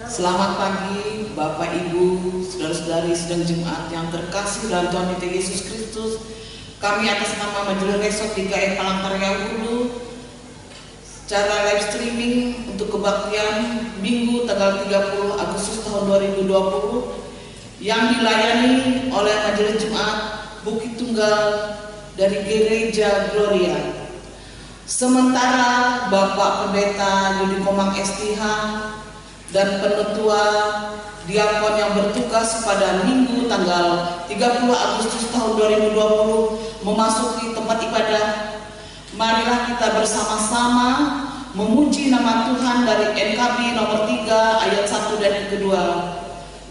Selamat pagi Bapak Ibu, saudara-saudari sidang Jumat yang terkasih dalam Tuhan kita Yesus Kristus. Kami atas nama Majelis Resort DKI Palangkaraya Hulu secara live streaming untuk kebaktian Minggu tanggal 30 Agustus tahun 2020 yang dilayani oleh Majelis Jumat Bukit Tunggal dari Gereja Gloria. Sementara Bapak Pendeta Yudi Komang STH dan Penetua Diakon yang bertugas pada Minggu tanggal 30 Agustus tahun 2020 memasuki tempat ibadah, marilah kita bersama-sama memuji nama Tuhan dari NKB nomor 3 ayat 1 dan yang kedua.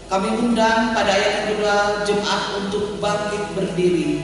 Kami undang pada ayat yang kedua jemaat untuk bangkit berdiri.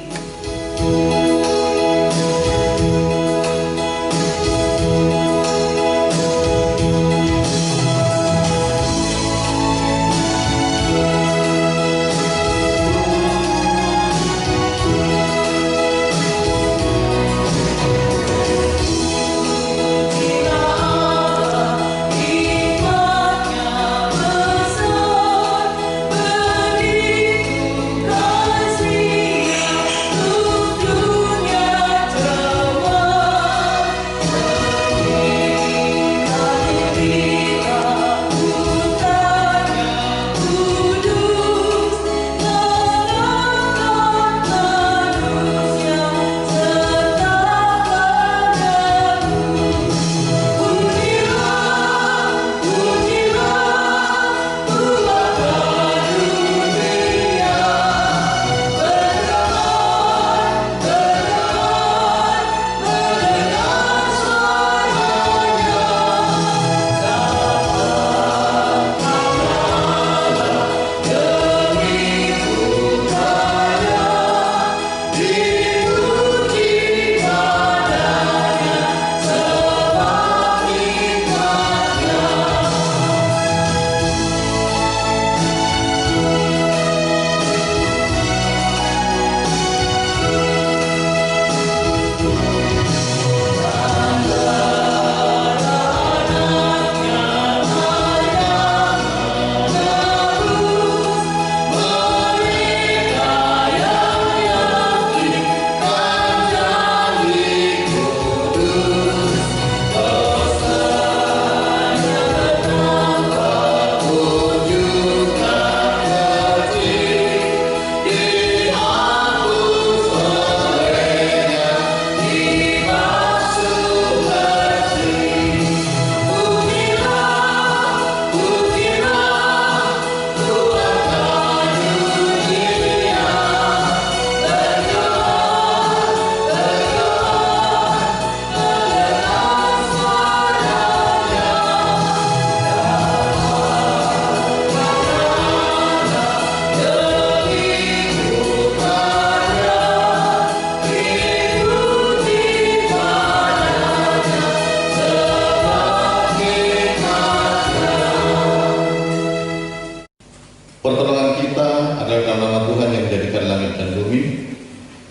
Pertolongan kita adalah dalam nama Tuhan yang menjadikan langit dan bumi,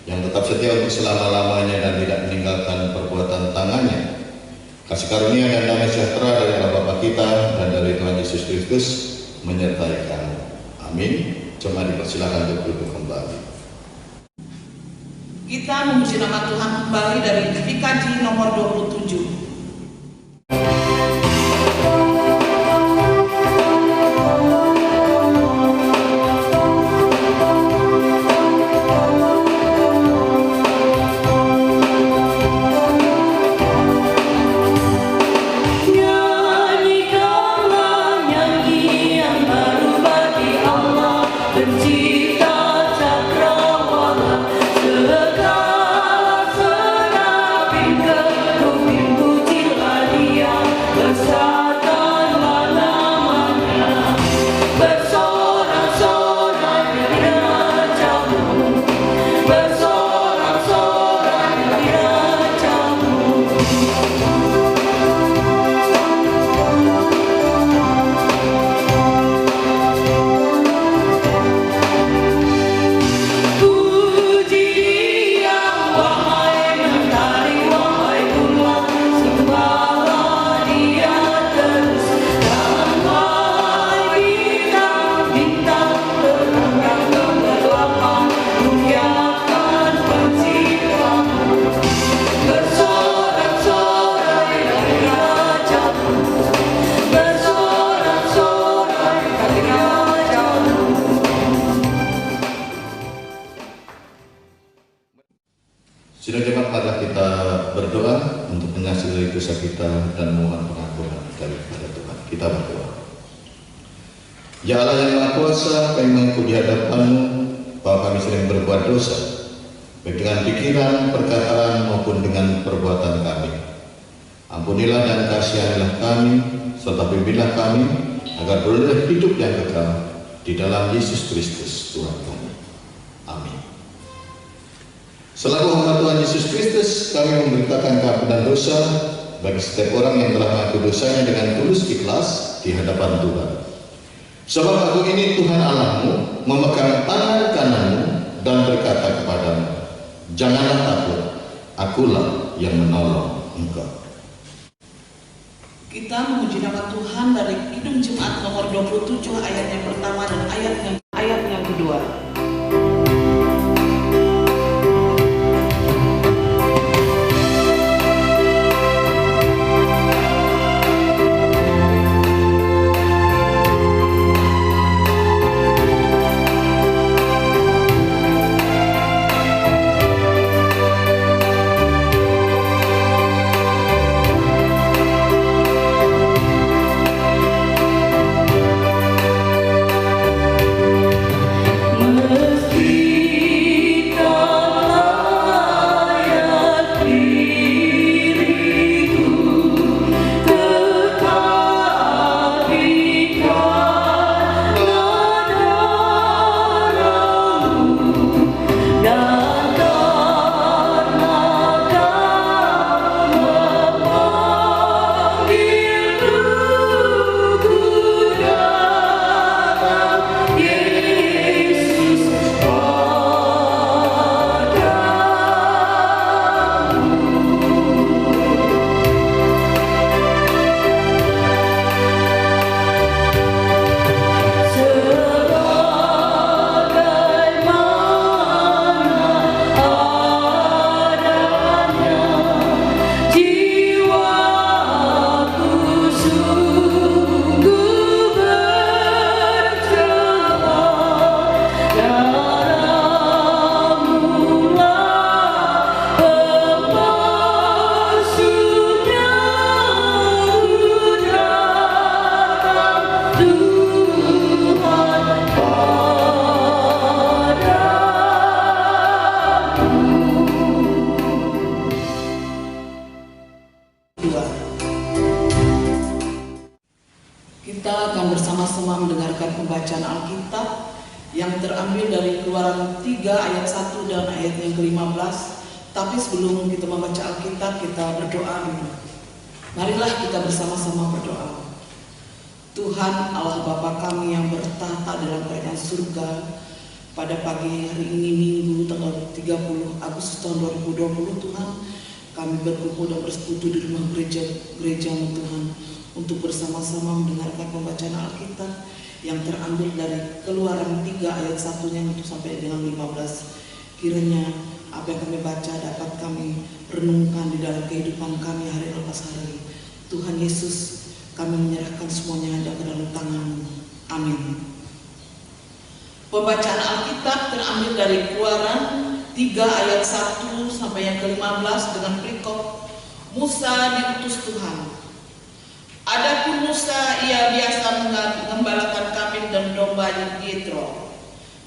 yang tetap setia untuk selama-lamanya dan tidak meninggalkan perbuatan tangannya. Kasih karunia dan damai sejahtera dari Allah Bapa kita dan dari Tuhan Yesus Kristus menyertai kamu. Amin. Jemaat dipersilakan untuk duduk kembali. Kita memuji nama Tuhan kembali dari PKJ nomor 27. Segala serapin kerumimu kita dan mohon pengampunan daripada Tuhan. Kita berdoa. Ya Allah yang Maha Kuasa, kami mengaku di hadapan-Mu bahwa kami sering berbuat dosa, baik dengan pikiran, perkataan maupun dengan perbuatan kami. Ampunilah dan kasihanilah kami, serta bimbinglah kami agar beroleh hidup yang kekal di dalam Yesus Kristus Tuhan kami. Amin. Selaku hamba Tuhan Yesus Kristus, kami memberitakan keampunan dosa bagi setiap orang yang telah mengaku dosanya dengan tulus ikhlas di hadapan Tuhan. Sebab aku ini Tuhan Allahmu, memegang tangan kananmu dan berkata kepadamu, janganlah takut, akulah yang menolong engkau. Kita memuji nama Tuhan dari Kidung Jemaat nomor 27 ayat yang pertama dan ayat yang kedua. Kita akan bersama-sama mendengarkan pembacaan Alkitab yang terambil dari Keluaran 3 ayat 1 dan ayat yang ke-15. Tapi sebelum kita membaca Alkitab, kita berdoa dulu. Marilah kita bersama-sama berdoa. Tuhan Allah Bapa kami yang bertahta dalam kerajaan surga, pada pagi hari ini Minggu tanggal 30 Agustus tahun 2020, Tuhan, kami berkumpul dan bersekutu di rumah gereja-Mu Tuhan, untuk bersama-sama mendengarkan pembacaan Alkitab yang terambil dari Keluaran 3 ayat 1-nya itu sampai dengan 15. Kiranya apa yang kami baca dapat kami renungkan di dalam kehidupan kami hari lepas hari. Tuhan Yesus, kami menyerahkan semuanya hanya ke dalam tangan-Mu. Amin. Pembacaan Alkitab terambil dari Keluaran 3 ayat 1 sampai yang ke-15 dengan perikop Musa diutus Tuhan. Adapun Musa, ia biasa mengembalakan kambing dan domba di Yetro,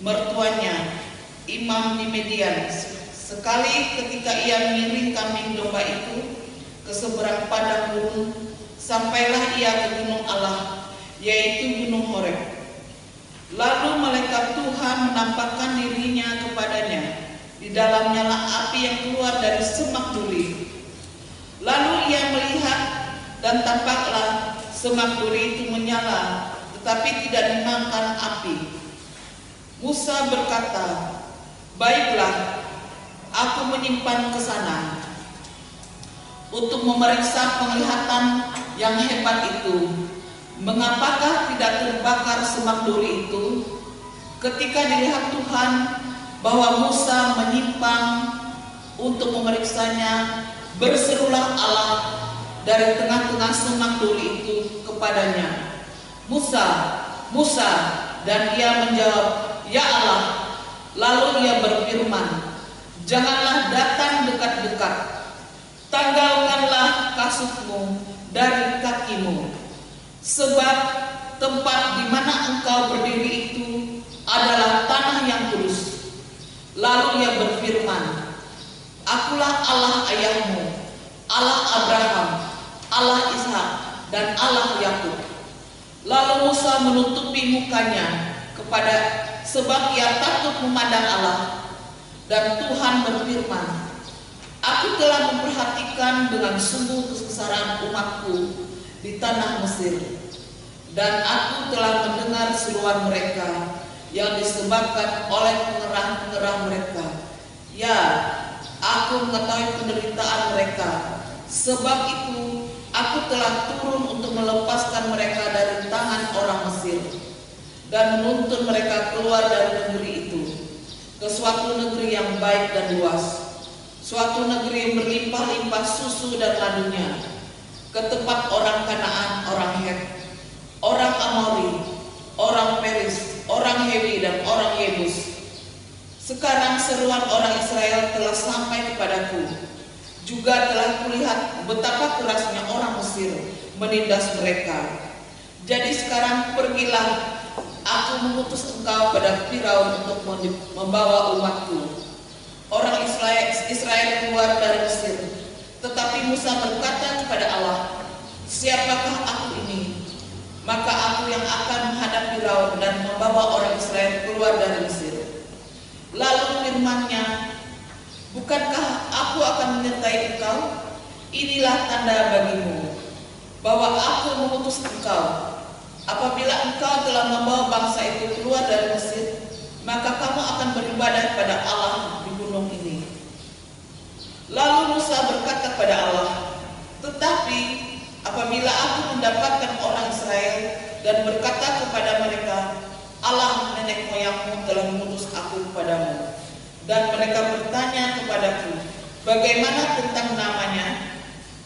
mertuanya, imam di Midian. Sekali ketika ia mengiring kambing domba itu ke seberang padang gurun, sampailah ia ke gunung Allah, yaitu Gunung Horeb. Lalu malaikat Tuhan menampakkan dirinya kepadanya. Di dalamnya lah api yang keluar dari semak duri. Lalu ia melihat, dan tampaklah semak duri itu menyala, tetapi tidak dimakan api. Musa berkata, baiklah, aku menyimpan ke sana untuk memeriksa penglihatan yang hebat itu. Mengapakah tidak terbakar semak duri itu? Ketika dilihat Tuhan bahwa Musa menyimpang untuk memeriksanya, berserulah Allah dari tengah-tengah semak duri itu kepadanya, Musa, Musa, dan ia menjawab, ya Allah. Lalu ia berfirman, janganlah datang dekat-dekat. tanggalkanlah kasutmu dari kakimu, sebab tempat di mana engkau berdiri itu adalah tanah yang kudus. Lalu ia berfirman, Akulah Allah ayahmu, Allah Abraham, Allah Ishak, dan Allah Yakub. Lalu Musa menutupi mukanya sebab ia takut memandang Allah. Dan Tuhan berfirman, Aku telah memperhatikan dengan sungguh kesengsaraan umatku di tanah Mesir, dan aku telah mendengar seruan mereka yang disebabkan oleh pengerah-pengerah mereka. Ya, aku mengetahui penderitaan mereka. Sebab itu aku telah turun untuk melepaskan mereka dari tangan orang Mesir dan menuntun mereka keluar dari negeri itu ke suatu negeri yang baik dan luas, suatu negeri yang berlimpah-limpah susu dan madunya, ke tempat orang Kanaan, orang Het, orang Amori, orang Peris, orang Hewi, dan orang Yebus. Sekarang seruan orang Israel telah sampai kepadaku. Juga telah kulihat betapa kerasnya orang Mesir menindas mereka. Jadi sekarang pergilah, aku mengutus engkau pada Firaun untuk membawa umatku, orang Israel keluar dari Mesir. Tetapi Musa berkata kepada Allah, Siapakah aku ini? Maka aku yang akan menghadap Firaun dan membawa orang Israel keluar dari Mesir. Lalu firman-Nya, Bukankah aku akan menyertai engkau? Inilah tanda bagimu bahwa aku mengutus engkau. Apabila engkau telah membawa bangsa itu keluar dari Mesir, maka kamu akan beribadah pada Allah di gunung ini. Lalu Musa berkata kepada Allah, Tetapi apabila aku mendapatkan orang Israel dan berkata kepada mereka, Allah nenek moyangmu telah mengutus aku kepadamu, dan mereka bertanya kepadaku, bagaimana tentang namanya?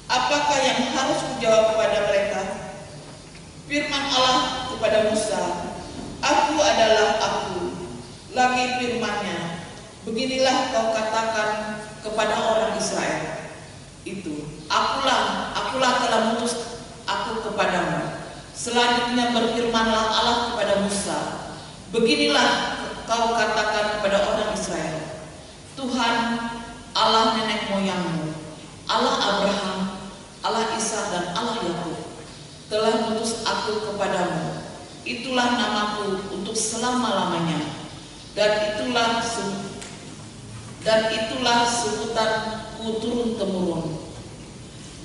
Apakah yang harus kujawab kepada mereka? Firman Allah kepada Musa, Aku adalah aku. Lagi firman-Nya, beginilah kau katakan kepada orang Israel itu, Akulah telah mengutus aku kepadamu. Selanjutnya berfirmanlah Allah kepada Musa, beginilah kau katakan kepada orang Israel, Tuhan Allah nenek moyangmu, Allah Abraham, Allah Ishak, dan Allah Yakub telah mengutus aku kepadamu. Itulah namaku untuk selama-lamanya, dan itulah sebutanku turun-temurun.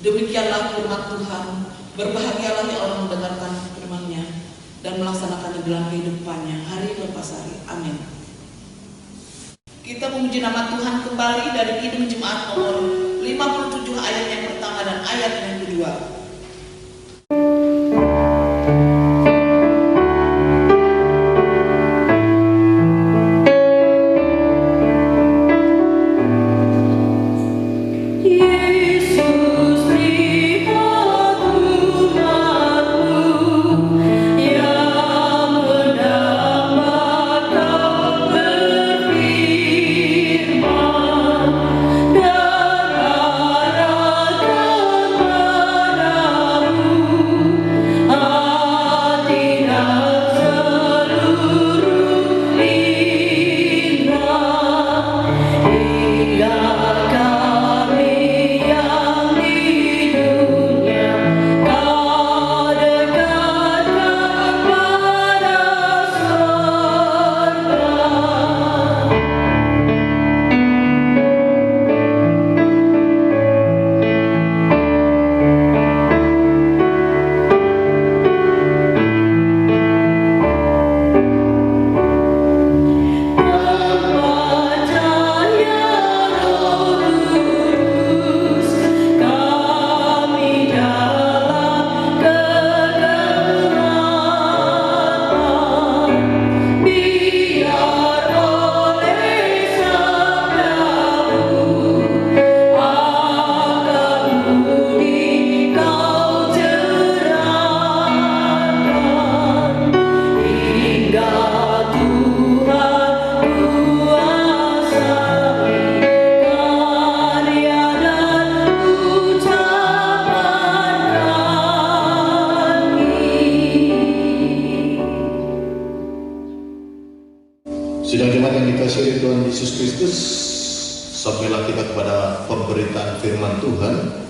Demikianlah firman Tuhan. Berbahagialah orang mendengarkan firman-Nya dan melaksanakannya dalam kehidupannya hari lepas hari. Amin. Kita memuji nama Tuhan kembali dari Kidung Jemaat nomor 57 ayat yang pertama dan ayat yang kedua. Darah Sidang jemaat yang dikasihi oleh Tuhan Yesus Kristus, sampailah kita kepada pemberitaan firman Tuhan.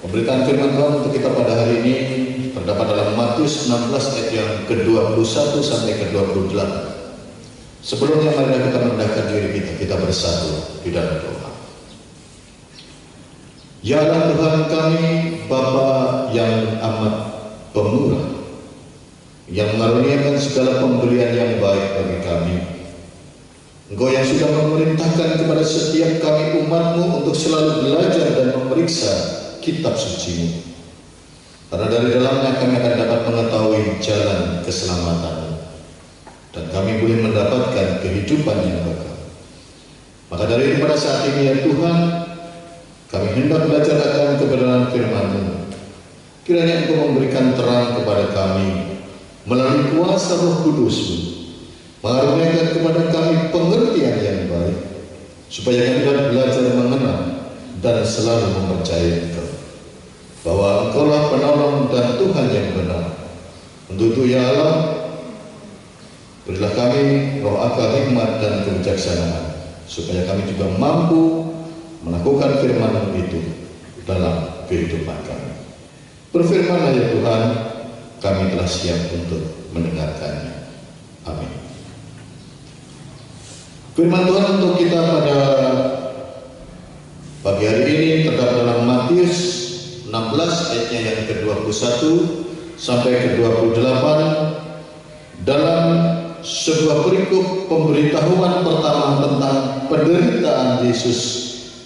Pemberitaan firman Tuhan untuk kita pada hari ini terdapat dalam Matius 16 ayat yang ke-21 sampai ke-28. Sebelumnya mari kita merendahkan diri kita bersatu di dalam doa. Ya Allah Tuhan kami, Bapa yang amat pemurah, yang mengaruniakan segala pemberian yang baik bagi kami. Engkau yang sudah memerintahkan kepada setiap kami umat-Mu untuk selalu belajar dan memeriksa kitab suci-Mu, karena dari dalamnya kami akan dapat mengetahui jalan keselamatan dan kami boleh mendapatkan kehidupan yang kekal. Maka dari itu pada saat ini ya Tuhan, kami hendak belajar akan kebenaran firman-Mu. Kiranya Engkau memberikan terang kepada kami melalui kuasa Roh Kudus-Mu, mengaruniakan kepada kami pengertian yang baik, supaya kami dapat belajar mengenal dan selalu mempercayai Engkau, bahwa Engkau-lah penolong dan Tuhan yang benar. Untuk itu ya Allah, berilah kami roh akal, hikmat dan kebijaksanaan, supaya kami juga mampu melakukan firman-Mu itu dalam kehidupan kami. Berfirman-Lah ya Tuhan, kami telah siap untuk mendengarkannya. Amin. Firman Tuhan untuk kita pada pagi hari ini terdapat dalam Matius 16 ayatnya yang ke-21 sampai ke-28 dalam sebuah perikop pemberitahuan pertama tentang penderitaan Yesus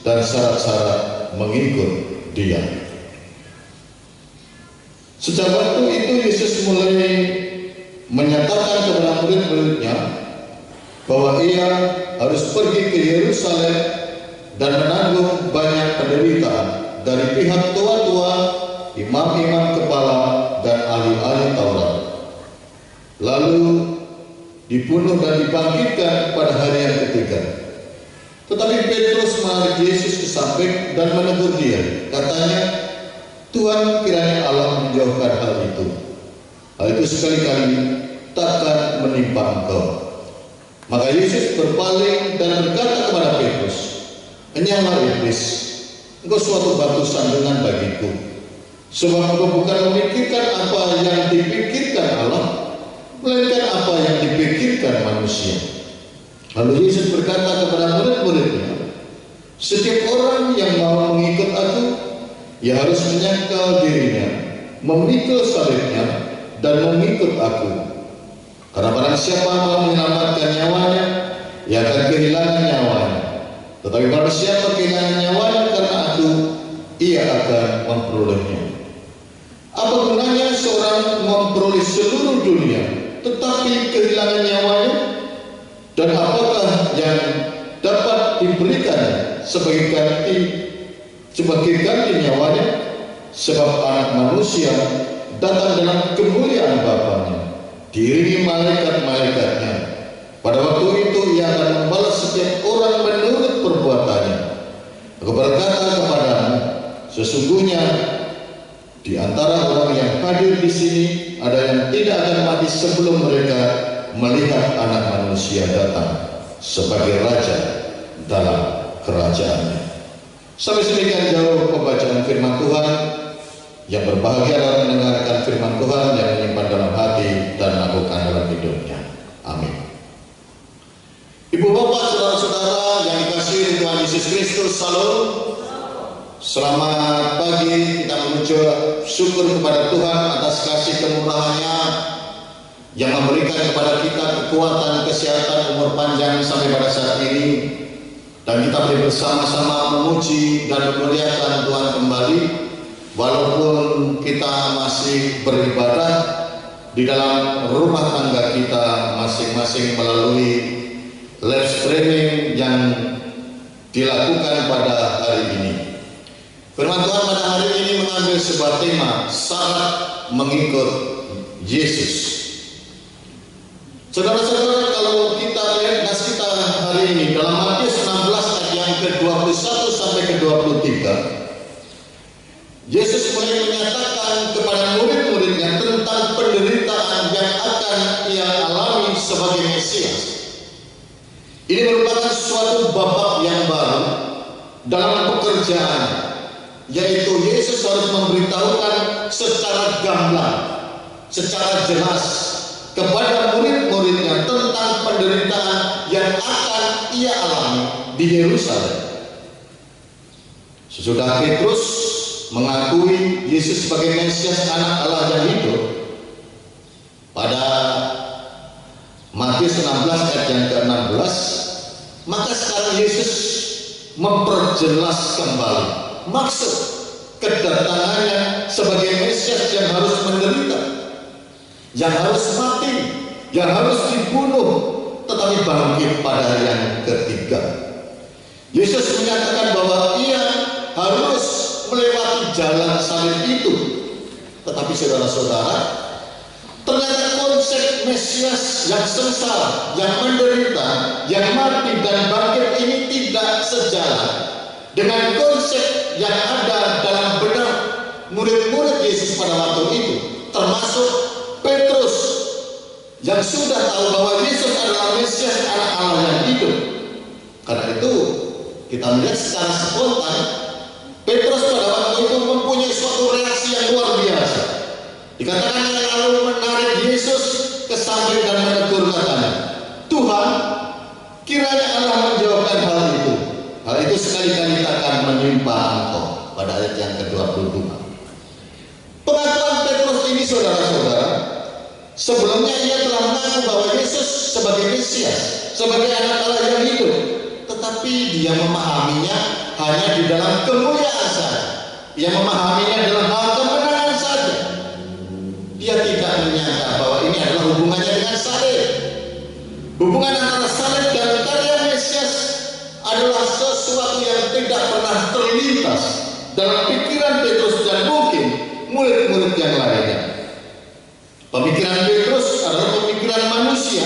dan syarat-syarat mengikut Dia. Sejak waktu itu Yesus mulai menyatakan kepada murid-muridnya bahwa Ia harus pergi ke Yerusalem dan menanggung banyak penderitaan dari pihak tua-tua, imam-imam kepala, dan ahli-ahli Taurat, lalu dibunuh dan dibangkitkan pada hari yang ketiga. Tetapi Petrus menarik Yesus ke samping dan menegur Dia. Katanya, Tuhan, kiranya Allah menjauhkan hal itu. Hal itu sekali-kali takkan menimpa Engkau. Maka Yesus berpaling dan berkata kepada Petrus, "Enyahlah iblis, engkau suatu batu sandungan bagiku, sebab engkau bukan memikirkan apa yang dipikirkan Allah, melainkan apa yang dipikirkan manusia." Lalu Yesus berkata kepada murid-muridnya, "Setiap orang yang mau mengikut Aku, ia harus menyangkal dirinya, memikul salibnya, dan mengikut Aku. Karena barang siapa mau menyelamatkan nyawanya, ia akan kehilangan nyawanya. Tetapi barang siapa kehilangan nyawanya karena Aku, ia akan memperolehnya. Apa gunanya seorang memperoleh seluruh dunia, tetapi kehilangan nyawanya? Dan apakah yang dapat diberikan sebagai ganti nyawanya? Sebab Anak Manusia datang dalam kemuliaan Bapa-Nya, diiringi malaikat-malaikatnya. Pada waktu itu Ia akan membalas setiap orang menurut perbuatannya. Aku berkata kepadamu, sesungguhnya di antara orang yang hadir di sini ada yang tidak akan mati sebelum mereka melihat Anak Manusia datang sebagai Raja dalam kerajaan-Nya." Sampai sedemikian jauh pembacaan firman Tuhan. Yang berbahagia adalah mendengarkan firman Tuhan yang menyimpan dalam hati dan melakukan dalam hidupnya. Amin. Ibu bapak, saudara-saudara yang dikasihi Tuhan Yesus Kristus, salam. Selamat pagi. Kita mengucap syukur kepada Tuhan atas kasih kemurahan-Nya yang memberikan kepada kita kekuatan, kesehatan, umur panjang sampai pada saat ini. Dan kita boleh bersama-sama memuji dan memuliakan Tuhan kembali, walaupun kita masih beribadah di dalam rumah tangga kita masing-masing melalui live streaming yang dilakukan pada hari ini. Firman Tuhan pada hari ini mengambil sebuah tema, syarat mengikut Yesus. Saudara-saudara, kalau kita lihat nas kita hari ini dalam Matius 16 ayat yang ke-21 sampai ke-23, Yesus mulai menyatakan kepada murid-muridnya tentang penderitaan yang akan Ia alami sebagai Mesias. Ini merupakan suatu babak yang baru dalam pekerjaan, yaitu Yesus harus memberitahukan secara gamblang, secara jelas kepada murid-muridnya tentang penderitaan yang akan ia alami di Yerusalem. Sesudah Petrus mengakui Yesus sebagai Mesias, Anak Allah yang hidup, pada Matius 16 ayat yang ke-16, maka sekarang Yesus memperjelas kembali maksud kedatangannya sebagai Mesias yang harus menderita, yang harus mati, yang harus dibunuh, tetapi bangkit pada hari yang ketiga. Yesus menyatakan bahwa ia harus melewati jalan salib itu. Tetapi saudara-saudara, ternyata konsep Mesias yang sengsara, yang menderita, yang mati dan bangkit ini tidak sejalan dengan konsep yang ada dalam benak murid-murid Yesus pada waktu itu, termasuk Petrus yang sudah tahu bahwa Yesus adalah Mesias, Anak Allah yang hidup. Karena itu kita melihat secara spontan Petrus pada waktu itu mempunyai suatu reaksi yang luar biasa. Dikatakan ia lalu menarik Yesus ke samping dan menegur, katanya, "Tuhan, kiranya Allah menjawabkan hal itu. Hal itu sekali-kali takkan menimpa Engkau." Pada ayat yang ke-22. Pengakuan Petrus ini, saudara-saudara, sebelumnya ia telah mengaku bahwa Yesus sebagai Mesias, sebagai Anak Allah yang hidup, tetapi dia memahaminya hanya di dalam kemuliaan saja. Ia memahaminya dalam hal kemenangan saja. Dia tidak menyangka bahwa ini adalah hubungannya dengan salib. Hubungan antara salib dan karya Mesias adalah sesuatu yang tidak pernah terlintas dalam pikiran Petrus dan mungkin murid-murid yang lainnya. Pemikiran Petrus adalah pemikiran manusia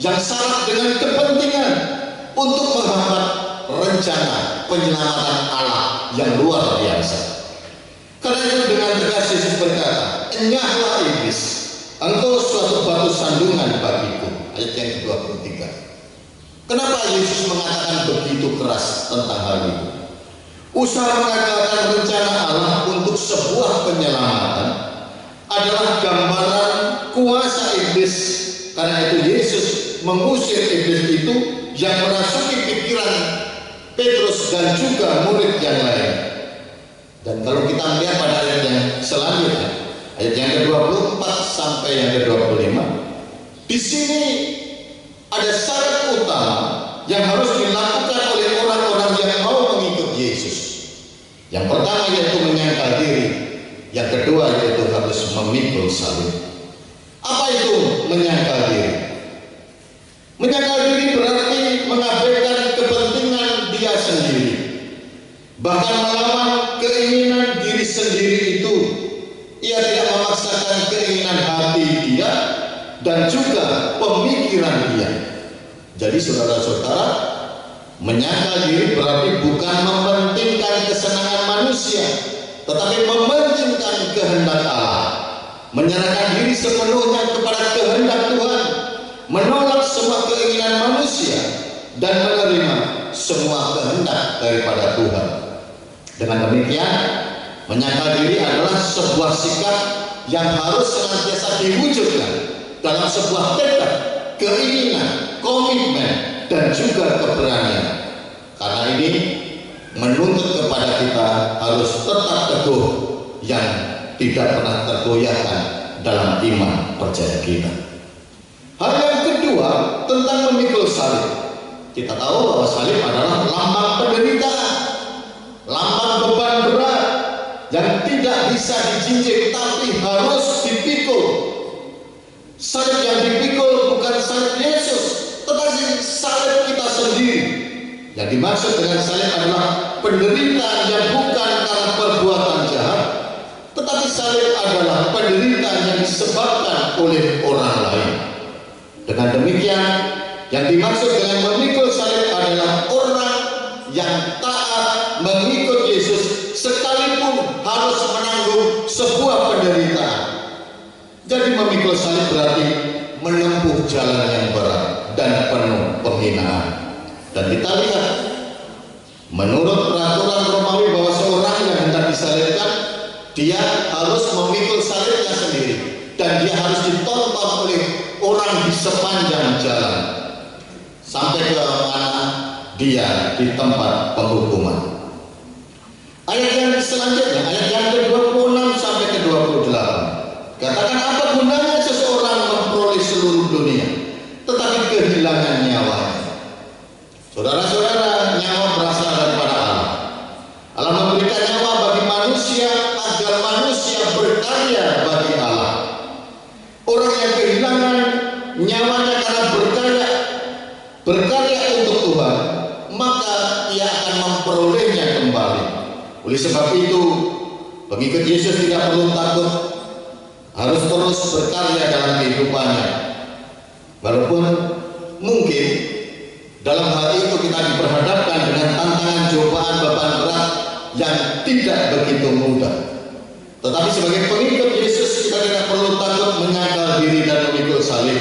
yang syarat dengan kepentingan untuk menghambat rencana penyelamatan Allah yang luar biasa. Karena itu dengan tegas Yesus berkata, "Enyahlah iblis, engkau suatu batu sandungan bagiku." Ayat yang ke-23. Kenapa Yesus mengatakan begitu keras tentang hal itu? Usaha mengagalkan rencana Allah untuk sebuah penyelamatan adalah gambaran kuasa iblis. Karena itu Yesus mengusir iblis itu yang merasuki pikiran Petrus dan juga murid yang lain. Dan kalau kita melihat pada ayat yang selanjutnya, ayat yang ke-24 sampai yang ke-25, di sini ada syarat utama yang harus dilakukan oleh orang-orang yang mau mengikut Yesus. Yang pertama yaitu menyangkal diri, yang kedua yaitu harus memikul salib. Apa itu menyangkal diri? Menyangkal diri berarti mengabaikan kepentingan dia sendiri, bahkan melawan keinginan diri sendiri itu. Ia tidak memaksakan keinginan hati dia dan juga pemikiran dia. Jadi saudara-saudara, menyangkal diri berarti bukan mementingkan kesenangan manusia, tetapi mementingkan kehendak Allah, menyerahkan diri sepenuhnya kepada kehendak Tuhan, menolak semua keinginan manusia dan menerima semua kehendak daripada Tuhan. Dengan demikian, menyangkal diri adalah sebuah sikap yang harus senantiasa diwujudkan dalam sebuah tekad, keinginan, komitmen, dan juga keberanian. Karena ini menuntut kepada kita harus tetap teguh yang tidak pernah tergoyahkan dalam iman percaya kita. Hal yang kedua tentang memikul salib. Kita tahu bahwa salib adalah lambang penderitaan, lambang beban berat yang tidak bisa dijinjing tapi harus dipikul. Salib yang dipikul bukan salib Yesus, tetapi salib kita sendiri. Yang dimaksud dengan salib adalah penderitaan yang bukan karena perbuatan jahat, tetapi salib adalah penderitaan yang disebabkan oleh orang lain. Dengan demikian, yang dimaksud dengan memikul salib adalah orang yang taat mengikut Yesus sekalipun harus menanggung sebuah penderitaan. Jadi memikul salib berarti menempuh jalan yang berat dan penuh penghinaan. Dan kita lihat, menurut peraturan Romawi bahwa seorang yang hendak disalibkan, dia harus memikul salibnya sendiri, dan dia harus ditonton oleh orang di sepanjang jalan sampai ke mana dia di tempat penghukuman. Ayat yang selanjutnya, ayat yang ke-26 sampai ke-28, katakan, apa gunanya seseorang memperoleh seluruh dunia tetapi kehilangan nyawanya? Saudara-saudara, nyawa berasal daripada Allah. Allah memberikan nyawa bagi manusia agar manusia berkarya bagi Allah. Orang yang kehilangan nyawanya karena berkarya untuk Tuhan, maka ia akan memperolehnya kembali. Oleh sebab itu, pengikut Yesus tidak perlu takut, harus terus berkarya dalam kehidupannya. Walaupun mungkin dalam hal itu kita diperhadapkan dengan tantangan cobaan beban berat yang tidak begitu mudah. Tetapi sebagai pengikut Yesus, kita tidak perlu takut menyangkal diri dan memikul salib.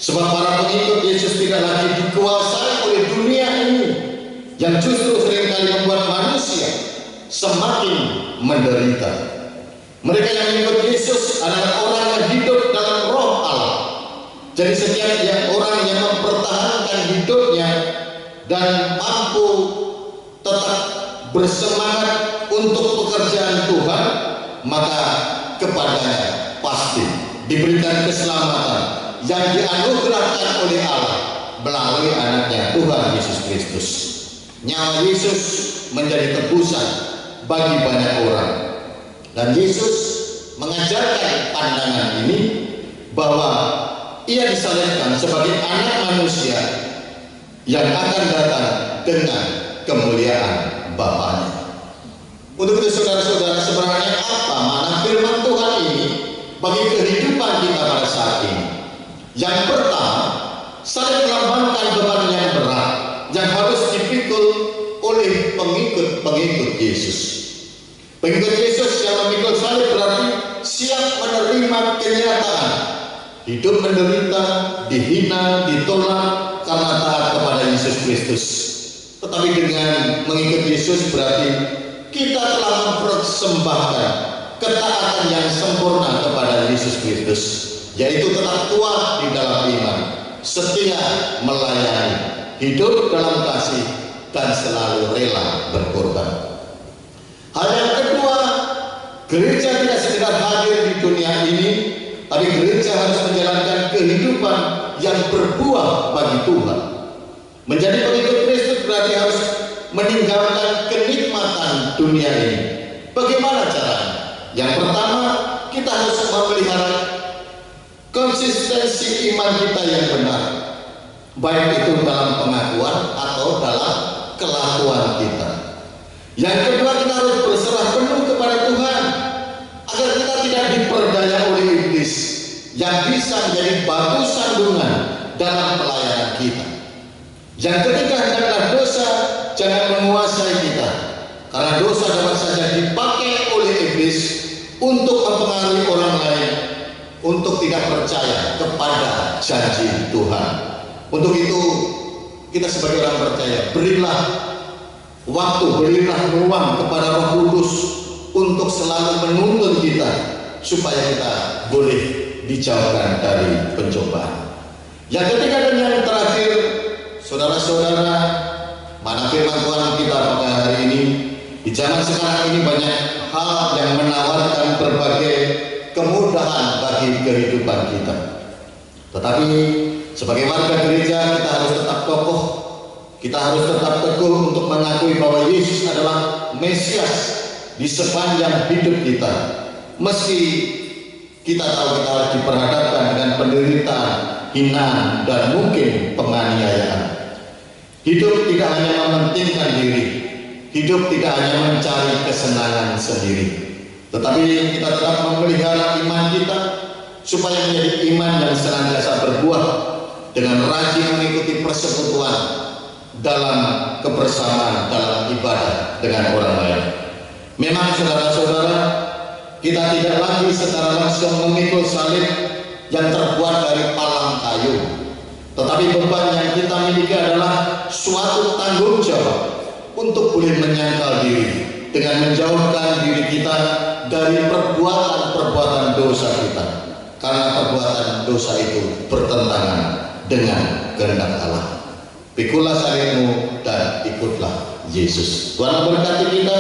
Sebab para pengikut Yesus tidak lagi dikuasai oleh dunia ini, yang justru seringkali membuat manusia semakin menderita. Mereka yang mengikut Yesus adalah orang yang hidup dalam roh Allah. Jadi setiap orang yang mempertahankan hidupnya dan mampu tetap bersemangat untuk pekerjaan Tuhan, maka kepadanya pasti diberikan keselamatan yang dianugerahkan oleh Allah melalui anaknya Tuhan Yesus Kristus. Nyawa Yesus menjadi tebusan bagi banyak orang, dan Yesus mengajarkan pandangan ini bahwa ia disalibkan sebagai anak manusia yang akan datang dengan kemuliaan Bapaknya. Untuk itu saudara-saudara, sebenarnya apa makna firman Tuhan ini bagi kehidupan kita pada saat ini? Yang pertama, salib melambangkan beban yang berat yang harus dipikul oleh pengikut Yesus. Pengikut Yesus yang memikul salib berarti siap menerima kenyataan hidup menderita, dihina, ditolak karena taat kepada Yesus Kristus. Tetapi dengan mengikut Yesus berarti kita telah mempersembahkan ketaatan yang sempurna kepada Yesus Kristus, yaitu tetap kuat di dalam iman, setia melayani, hidup dalam kasih, dan selalu rela berkorban. Hal yang kedua, gereja tidak sekedar hadir di dunia ini, tapi gereja harus menjalankan kehidupan yang berbuah bagi Tuhan. Menjadi pengikut Kristus berarti harus meninggalkan kenikmatan dunia ini. Bagaimana caranya? Yang pertama, kita harus memelihara konsistensi iman kita yang benar, baik itu dalam pengakuan atau dalam kelakuan kita. Yang kedua, kita harus berserah penuh kepada Tuhan agar kita tidak diperdaya oleh iblis yang bisa menjadi batu sandungan dalam pelayanan kita. Yang ketiga, hendaklah dosa jangan menguasai kita, karena dosa dapat saja dipakai oleh iblis untuk mempengaruhi orang lain untuk tidak percaya kepada janji Tuhan. Untuk itu, kita sebagai orang percaya, berilah waktu, berilah ruang kepada Roh Kudus untuk selalu menuntun kita supaya kita boleh dijauhkan dari pencobaan. Yang ketiga dan yang terakhir, saudara-saudara, mana firman Tuhan kita pada hari ini? Di zaman sekarang ini banyak hal yang menawarkan berbagai kemudahan bagi kehidupan kita. Tetapi sebagai warga gereja kita harus tetap kokoh, kita harus tetap teguh untuk mengakui bahwa Yesus adalah Mesias di sepanjang hidup kita. Meski kita tahu kita harus diperhadapkan dengan penderitaan, hinaan, dan mungkin penganiayaan. Hidup tidak hanya mementingkan diri, hidup tidak hanya mencari kesenangan sendiri, tetapi kita tetap memelihara iman kita supaya menjadi iman yang senantiasa berbuah dengan rajin mengikuti persekutuan dalam kebersamaan dalam ibadah dengan orang lain. Memang saudara-saudara, kita tidak lagi secara langsung memikul salib yang terbuat dari palang kayu, tetapi beban yang kita miliki adalah suatu tanggung jawab untuk boleh menyangkal diri dengan menjauhkan diri kita dari perbuatan-perbuatan dosa kita, karena perbuatan dosa itu bertentangan dengan kehendak Allah. Pikulah salibmu dan ikutlah Yesus. Tuhan memberkati kita,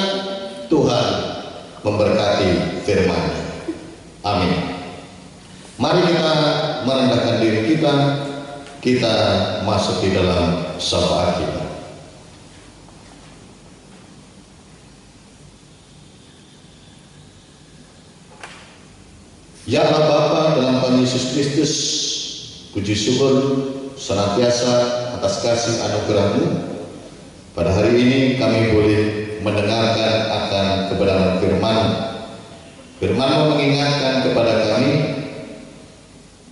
Tuhan memberkati firman-Nya. Amin. Mari kita merendahkan diri kita masuk di dalam syafaat kita. Ya Allah Bapa dalam Tuhan Yesus Kristus, puji syukur senantiasa atas kasih anugerah-Mu. Pada hari ini kami boleh mendengarkan akan kebenaran firman. Firman-Mu mengingatkan kepada kami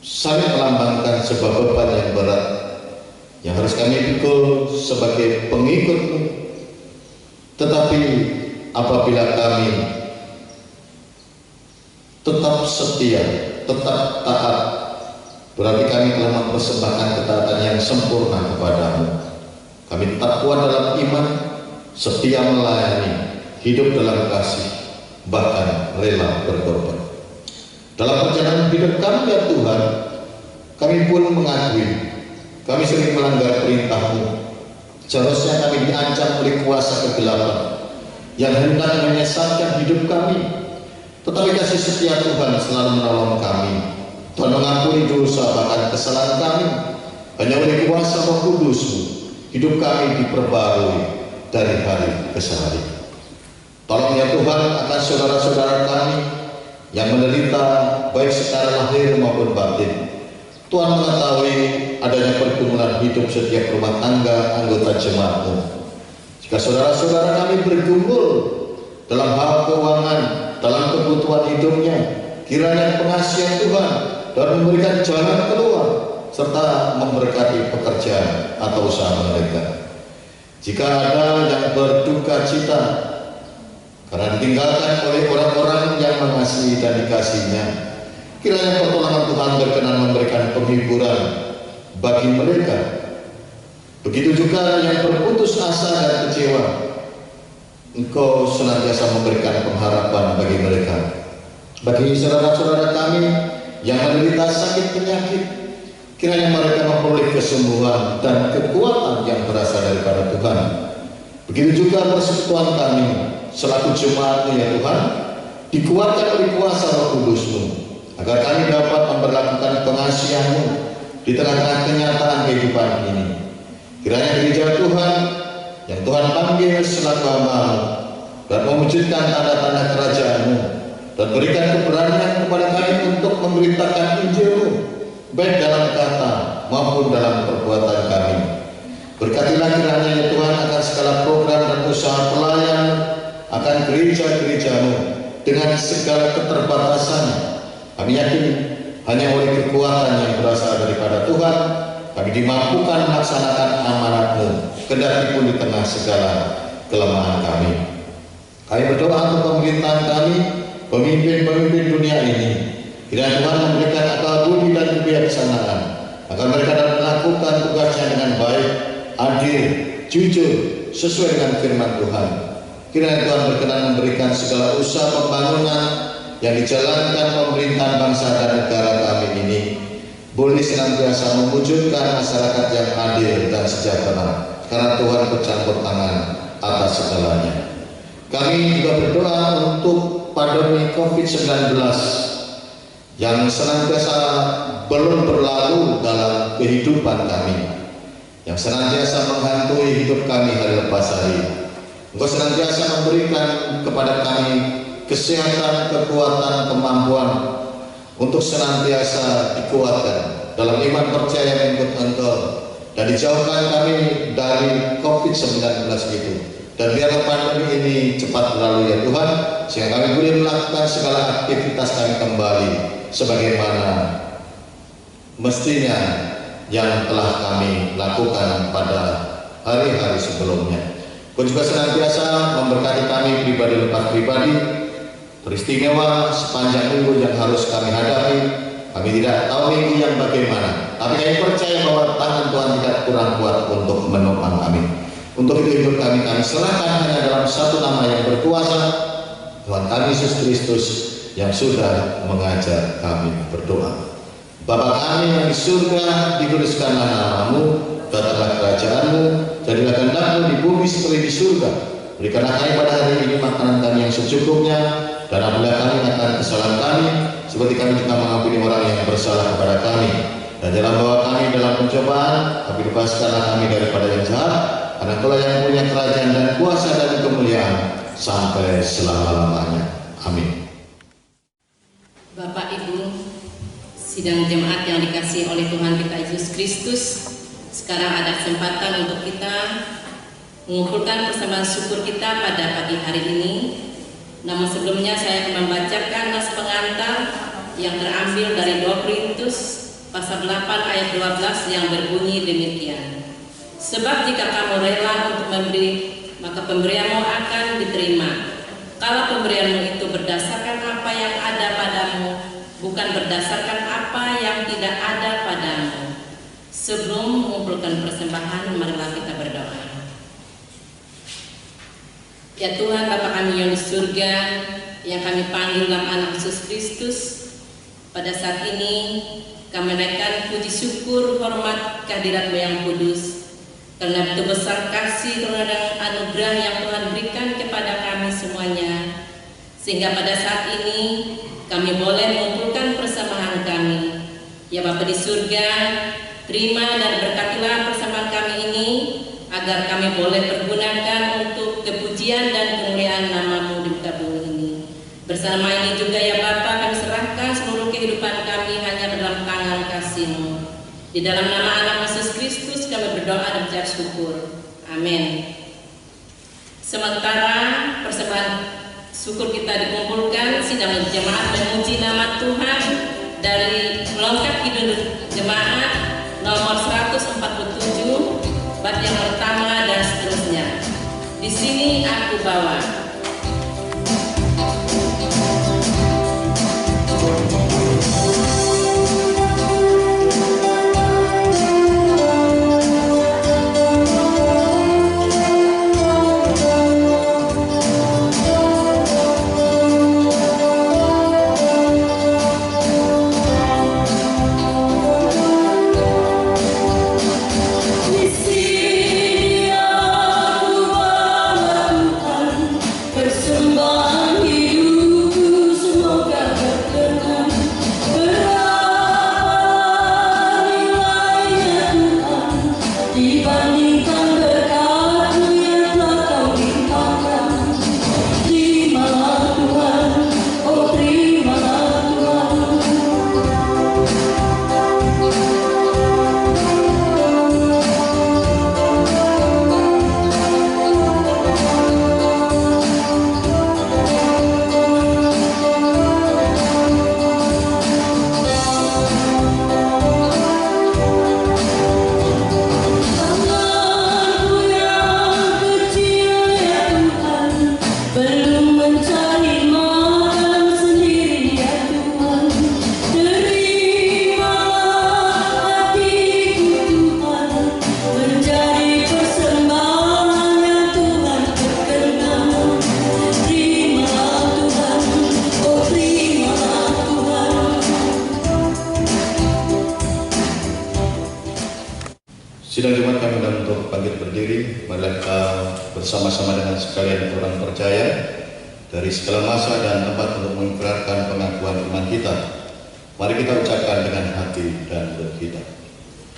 saling melambangkan sebuah beban yang berat yang harus kami pikul sebagai pengikut-Mu. Tetapi apabila kami tetap setia, tetap taat, berarti kami telah mempersembahkan ketaatan yang sempurna kepada-Mu. Kami tetap kuat dalam iman, setia melayani, hidup dalam kasih, bahkan rela berkorban. Dalam perjalanan hidup kami ya Tuhan, kami pun mengakui kami sering melanggar perintah-Mu. Seharusnya kami diancam oleh kuasa kegelapan yang hendak menyesatkan hidup kami. Tetapi kasih setia Tuhan selalu menolong kami. Tuhan mengampuni dosa bahkan kesalahan kami. Hanya oleh kuasa Roh Kudus-Mu hidup kami diperbarui dari hari ke hari. Tolong ya Tuhan akan saudara-saudara kami yang menderita baik secara lahir maupun batin. Tuhan mengetahui adanya pergumulan hidup setiap rumah tangga anggota jemaat-Mu. Jika saudara-saudara kami bergumul dalam hal keuangan, dalam kebutuhan hidupnya, kiranya pengasihan Tuhan dan memberikan jalan keluar serta memberkati pekerjaan atau usaha mereka. Jika ada yang berduka cita karena ditinggalkan oleh orang-orang yang mengasihi dan dikasihinya, kiranya pertolongan Tuhan berkenan memberikan penghiburan bagi mereka. Begitu juga yang berputus asa dan kecewa, Engkau senantiasa memberikan pengharapan bagi mereka. Bagi saudara-saudara kami yang menderita sakit penyakit, kiranya mereka memperoleh kesembuhan dan kekuatan yang berasal daripada Tuhan. Begitu juga persekutuan kami selaku jemaat-Mu ya Tuhan, dikuatkan oleh kuasa Roh Kudus-Mu, agar kami dapat memperlakukan pengasihan-Mu di tengah-tengah kenyataan kehidupan ini. Kiranya gereja Tuhan yang Tuhan panggil selaku hamba-Mu dan mewujudkan tanda-tanda kerajaan-Mu dan berikan keberanian kepada kami untuk memberitakan Injil-Mu baik dalam kata maupun dalam perbuatan kami. Berkatilah kiranya ya Tuhan akan segala program dan usaha pelayan akan gereja-gereja-Mu dengan segala keterbatasannya. Kami yakin hanya oleh kekuatan yang berasal daripada Tuhan kami dimampukan melaksanakan amanat-Mu, kendati pun di tengah segala kelemahan kami. Kami berdoa untuk pemerintahan kami, pemimpin-pemimpin dunia ini. Kiranya Tuhan memberikan akal budi dan kebijaksanaan, agar mereka dapat melakukan tugasnya dengan baik, adil, jujur, sesuai dengan firman Tuhan. Kiranya Tuhan berkenan memberikan segala usaha pembangunan yang dijalankan pemerintahan bangsa dan negara kami ini boleh senantiasa mewujudkan masyarakat yang adil dan sejahtera, karena Tuhan bercampur tangan atas segalanya. Kami juga berdoa untuk pandemi COVID-19 yang senantiasa belum berlalu dalam kehidupan kami, yang senantiasa menghantui hidup kami hari lepas hari. Engkau senantiasa memberikan kepada kami kesehatan, kekuatan, kemampuan untuk senantiasa dikuatkan dalam iman percaya mengikut Engkau, dan dijauhkan kami dari COVID-19 itu. Dan biarlah pandemi ini cepat berlalu ya Tuhan, sehingga kami boleh melakukan segala aktivitas kami kembali sebagaimana mestinya yang telah kami lakukan pada hari-hari sebelumnya. Kau juga senantiasa memberkati kami pribadi lepas pribadi, peristimewa sepanjang minggu yang harus kami hadapi. Kami tidak tahu minggu yang bagaimana, tapi kami percaya bahwa tangan Tuhan tidak kurang kuat untuk menopang. Amin. Untuk itu hidup kami serahkan hanya dalam satu nama yang berkuasa, Tuhan kami Yesus Kristus, yang sudah mengajar kami berdoa. Bapa kami yang di surga, dikuduskanlah namamu, datanglah kerajaanmu, jadilah kehendakmu di bumi seperti di surga. Berikanlah kami pada hari ini makanan kami yang secukupnya, dan ampunilah kami akan kesalahan kami, seperti kami juga mengampuni orang yang bersalah kepada kami. Dan jangan bawa kami dalam pencobaan, tapi bebaskanlah kami daripada yang jahat, karena Tuhan yang punya kerajaan dan kuasa dan kemuliaan sampai selama-lamanya. Amin. Bapak Ibu, sidang jemaat yang dikasihi oleh Tuhan kita Yesus Kristus, sekarang ada kesempatan untuk kita mengumpulkan persembahan syukur kita pada pagi hari ini. Namun sebelumnya saya akan membacakan nas pengantar yang terambil dari 2 Korintus pasal 8 ayat 12 yang berbunyi demikian. Sebab jika kamu rela untuk memberi, maka pemberianmu akan diterima. Kalau pemberianmu itu berdasarkan apa yang ada padamu, bukan berdasarkan apa yang tidak ada padamu. Sebelum mengumpulkan persembahan, marilah kita berdoa. Ya Tuhan, Bapa kami yang di surga, yang kami panggil dalam anak Yesus Kristus, pada saat ini kami menaikkan puji syukur hormat kehadirat-Mu yang kudus, karena begitu besar kasih dan anugerah yang Tuhan berikan kepada kami semuanya, sehingga pada saat ini kami boleh mengumpulkan persembahan kami. Ya Bapa di surga, terima dan berkatilah persembahan kami ini, agar kami boleh pergunakan untuk kepujian dan kemuliaan nama-Mu di muka bumi ini. Bersama ini juga ya Bapa, kami serahkan seluruh kehidupan kami hanya dalam tangan kasih-Mu. Di dalam nama anak Yesus Kristus kami berdoa dan mengucap syukur. Amin. Sementara persembahan syukur kita dikumpulkan, sidang jemaat memuji nama Tuhan dari melengkap hidup jemaat nomor 147, bait yang pertama dan seterusnya. Di sini aku bawa. Sidang jemaat kami undang untuk bangkit berdiri. Marilah kita bersama-sama dengan sekalian orang percaya dari segala masa dan tempat untuk mengikrarkan pengakuan iman kita. Mari kita ucapkan dengan hati dan mulut kita.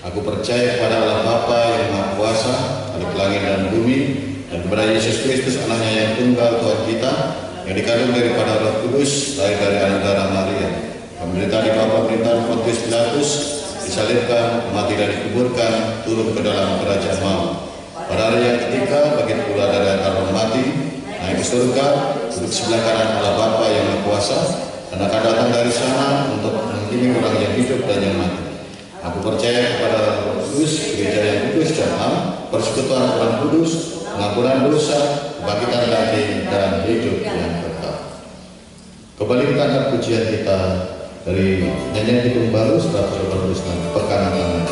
Aku percaya kepada Allah Bapa yang Maha Kuasa, Khalik langit dan bumi, dan kepada Yesus Kristus anaknya yang tunggal Tuhan kita, yang dikandung daripada Roh Kudus, lahir dari anak darah Maria, yang menderita di bawah pemerintahan Pontius Pilatus, disalibkan, mati dan dikuburkan, turun ke dalam kerajaan maut. Pada hari yang ketiga, bangkit pula dari antara orang mati, naik ke surga, duduk sebelah kanan Allah Bapa yang Maha Kuasa, dan akan datang dari sana untuk menghakimi orang yang hidup dan yang mati. Aku percaya kepada Roh Kudus, gereja yang kudus dan am, persekutuan orang kudus, pengampunan dosa, kebangkitan daging, dan hidup yang kekal. Kembali kita angkat pujian kita dari nyanyian Kidung Baru 118 Pekanan Tangan.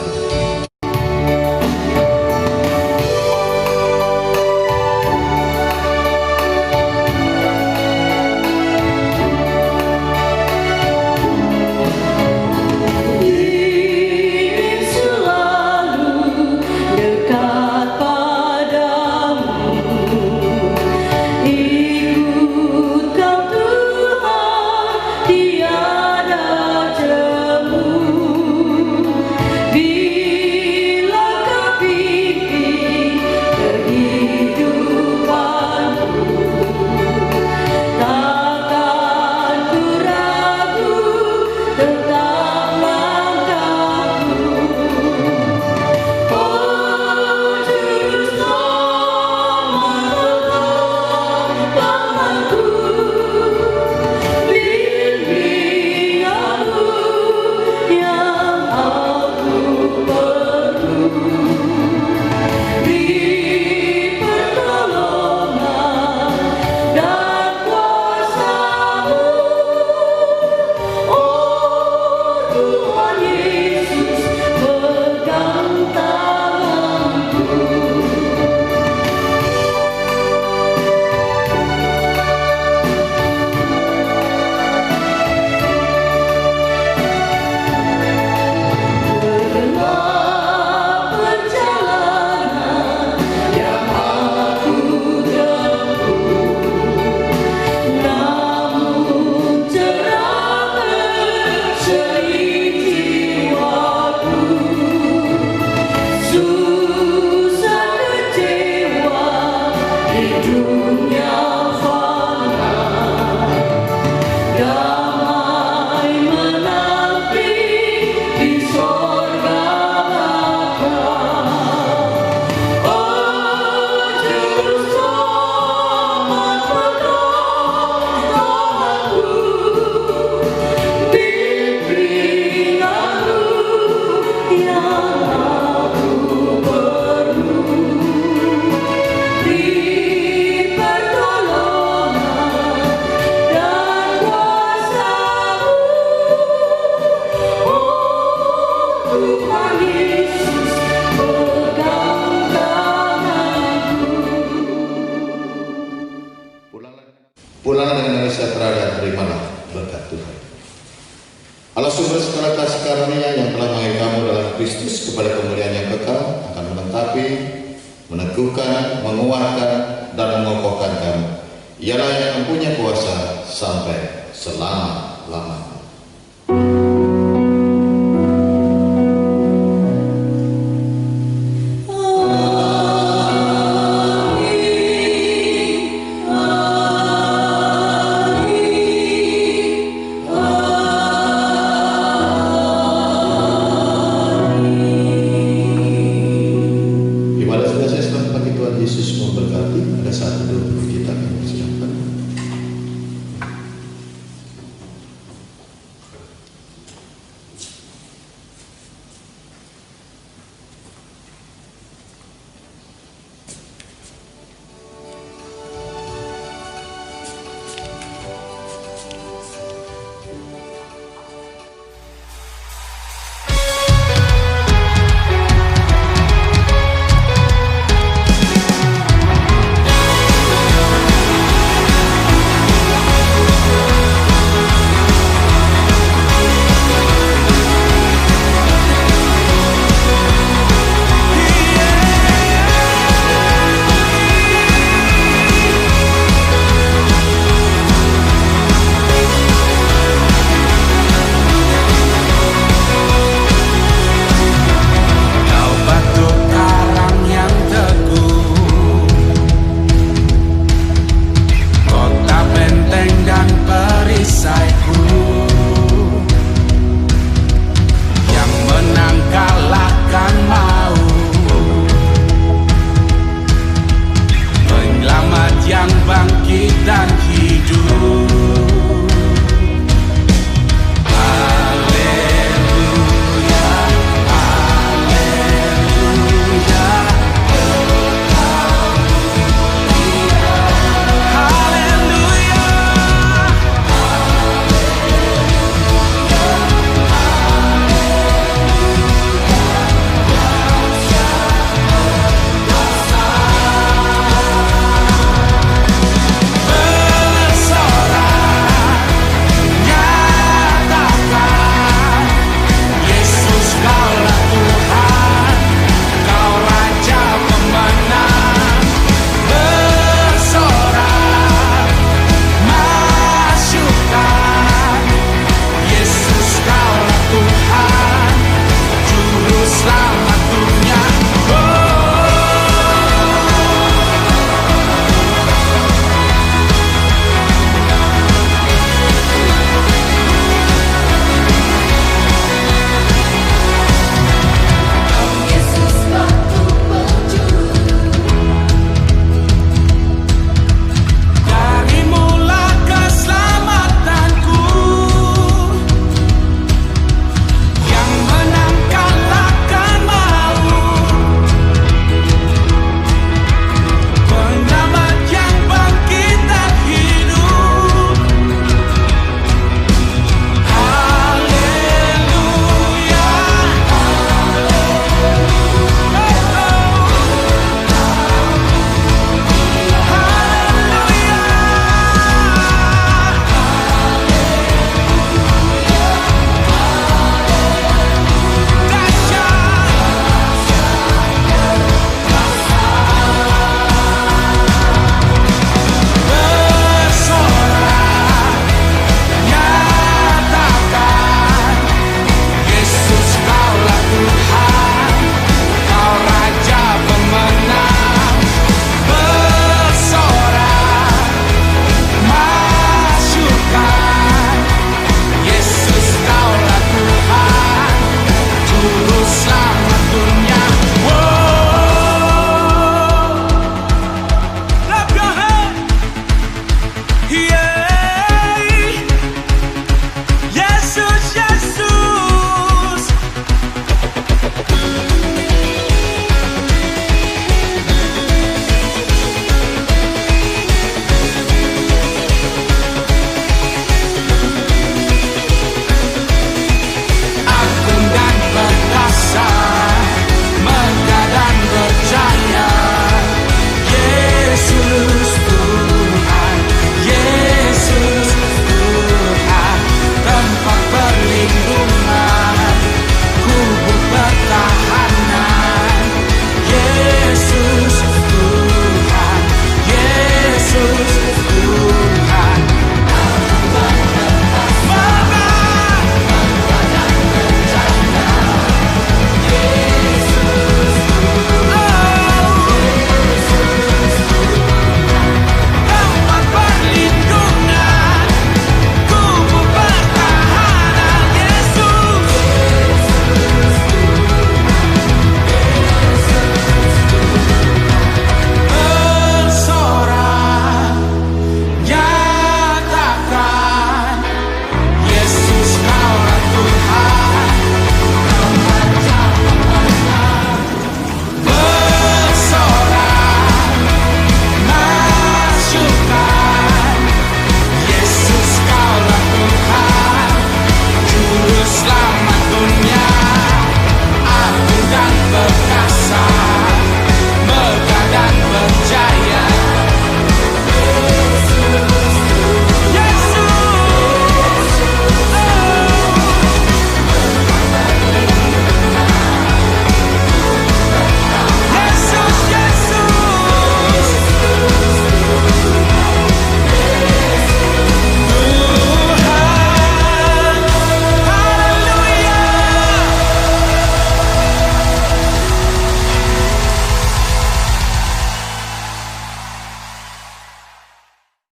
Pulanglah dengan sejahtera dan terimalah berkat Tuhan. Allah sumber segala kasih karunia yang telah mengikat kamu dalam Kristus kepada kemuliaan yang kekal akan menetapi, meneguhkan, menguatkan, dan mengokohkan kamu. Ialah yang mempunyai kuasa sampai selama-lamanya.